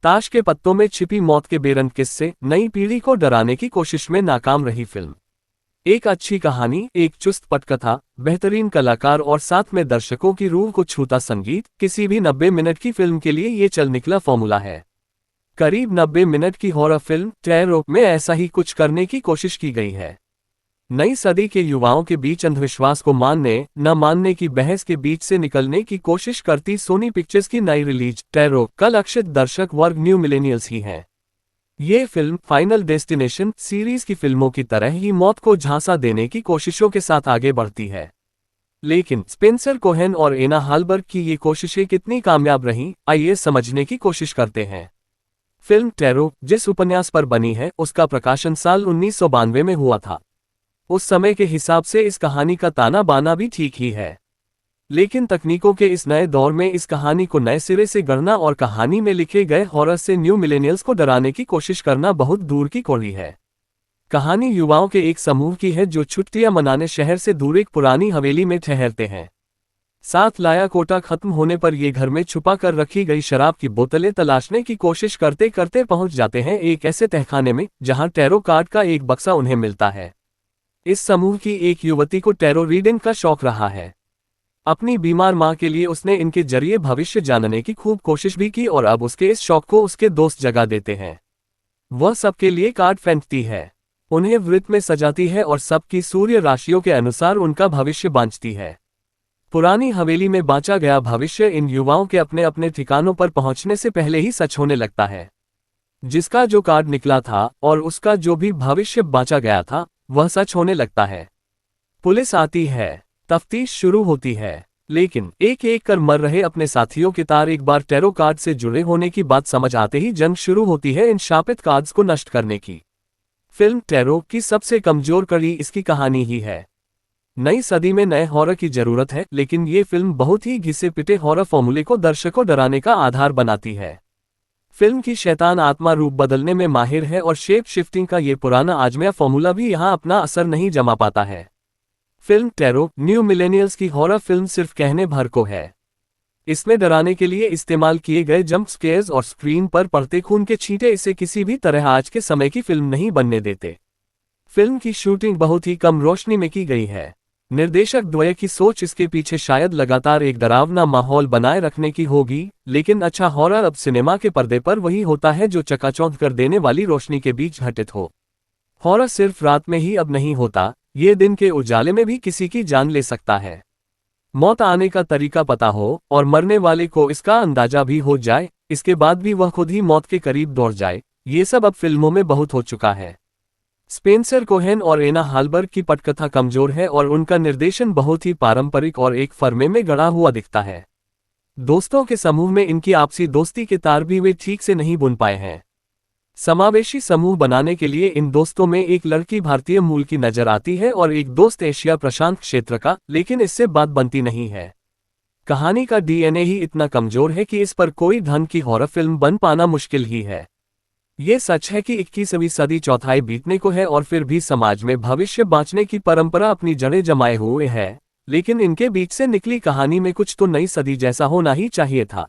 ताश के पत्तों में छिपी मौत के बेरंग किस्से, नई पीढ़ी को डराने की कोशिश में नाकाम रही फिल्म। एक अच्छी कहानी, एक चुस्त पटकथा, बेहतरीन कलाकार और साथ में दर्शकों की रूह को छूता संगीत, किसी भी 90 मिनट की फिल्म के लिए ये चल निकला फॉर्मूला है। करीब 90 मिनट की हॉरर फिल्म टेरो में ऐसा ही कुछ करने की कोशिश की गई है। नई सदी के युवाओं के बीच अंधविश्वास को मानने न मानने की बहस के बीच से निकलने की कोशिश करती सोनी पिक्चर्स की नई रिलीज टेरो का लक्षित दर्शक वर्ग न्यू मिलेनियल्स ही है। ये फिल्म फाइनल डेस्टिनेशन सीरीज की फिल्मों की तरह ही मौत को झांसा देने की कोशिशों के साथ आगे बढ़ती है। लेकिन स्पेंसर कोहेन और एना हालबर्ग की ये कोशिशें कितनी कामयाब रहीं, आइए समझने की कोशिश करते हैं। फिल्म टेरो जिस उपन्यास पर बनी है उसका प्रकाशन साल 1992 में हुआ था। उस समय के हिसाब से इस कहानी का ताना बाना भी ठीक ही है, लेकिन तकनीकों के इस नए दौर में इस कहानी को नए सिरे से गढ़ना और कहानी में लिखे गए हॉरर से न्यू मिलेनियल्स को डराने की कोशिश करना बहुत दूर की कौड़ी है। कहानी युवाओं के एक समूह की है जो छुट्टियां मनाने शहर से दूर एक पुरानी हवेली में ठहरते हैं। साथ लाया कोटा खत्म होने पर ये घर में छुपा कर रखी गई शराब की बोतलें तलाशने की कोशिश करते करते पहुंच जाते हैं एक ऐसे तहखाने में जहां टैरो कार्ड का एक बक्सा उन्हें मिलता है। इस समूह की एक युवती को टैरो रीडिंग का शौक रहा है। अपनी बीमार मां के लिए उसने इनके जरिए भविष्य जानने की खूब कोशिश भी की और अब उसके इस शौक को उसके दोस्त जगा देते हैं। वह सबके लिए कार्ड फेंकती है, उन्हें वृत्त में सजाती है और सबकी सूर्य राशियों के अनुसार उनका भविष्य बांचती है। पुरानी हवेली में बांचा गया भविष्य इन युवाओं के अपने अपने ठिकानों पर पहुंचने से पहले ही सच होने लगता है। जिसका जो कार्ड निकला था और उसका जो भी भविष्य बांचा गया था वह सच होने लगता है। पुलिस आती है, तफ्तीश शुरू होती है, लेकिन एक एक कर मर रहे अपने साथियों के तार एक बार टैरो कार्ड से जुड़े होने की बात समझ आते ही जंग शुरू होती है इन शापित कार्ड्स को नष्ट करने की। फिल्म टेरो की सबसे कमजोर कड़ी इसकी कहानी ही है। नई सदी में नए हॉरर की जरूरत है, लेकिन ये फिल्म बहुत ही घिसे पिटे हॉरर फॉर्मूले को दर्शकों डराने का आधार बनाती है। फिल्म की शैतान आत्मा रूप बदलने में माहिर है और शेप शिफ्टिंग का ये पुराना आजमाया फॉर्मूला भी यहाँ अपना असर नहीं जमा पाता है। फिल्म टेरो न्यू मिलेनियल्स की हॉरर फिल्म सिर्फ कहने भर को है। इसमें डराने के लिए इस्तेमाल किए गए जंप स्केयर्स और स्क्रीन पर पड़ते खून के छींटे इसे किसी भी तरह आज के समय की फिल्म नहीं बनने देते। फिल्म की शूटिंग बहुत ही कम रोशनी में की गई है। निर्देशक द्वय की सोच इसके पीछे शायद लगातार एक डरावना माहौल बनाए रखने की होगी, लेकिन अच्छा हॉरर अब सिनेमा के पर्दे पर वही होता है जो चकाचौंध कर देने वाली रोशनी के बीच घटित हो। हॉरर सिर्फ रात में ही अब नहीं होता, ये दिन के उजाले में भी किसी की जान ले सकता है। मौत आने का तरीका पता हो और मरने वाले को इसका अंदाजा भी हो जाए, इसके बाद भी वह खुद ही मौत के करीब दौड़ जाए, ये सब अब फिल्मों में बहुत हो चुका है। स्पेंसर कोहेन और एना हालबर्ग की पटकथा कमजोर है और उनका निर्देशन बहुत ही पारंपरिक और एक फर्मे में गढ़ा हुआ दिखता है। दोस्तों के समूह में इनकी आपसी दोस्ती के तार भी वे ठीक से नहीं बुन पाए हैं। समावेशी समूह बनाने के लिए इन दोस्तों में एक लड़की भारतीय मूल की नजर आती है और एक दोस्त एशिया प्रशांत क्षेत्र का, लेकिन इससे बात बनती नहीं है। कहानी का डीएनए ही इतना कमजोर है कि इस पर कोई ढंग की हॉरर फिल्म बन पाना मुश्किल ही है। ये सच है कि 21वीं सदी चौथाई बीतने को है और फिर भी समाज में भविष्य बांचने की परंपरा अपनी जड़ें जमाए हुए है, लेकिन इनके बीच से निकली कहानी में कुछ तो नई सदी जैसा होना ही चाहिए था।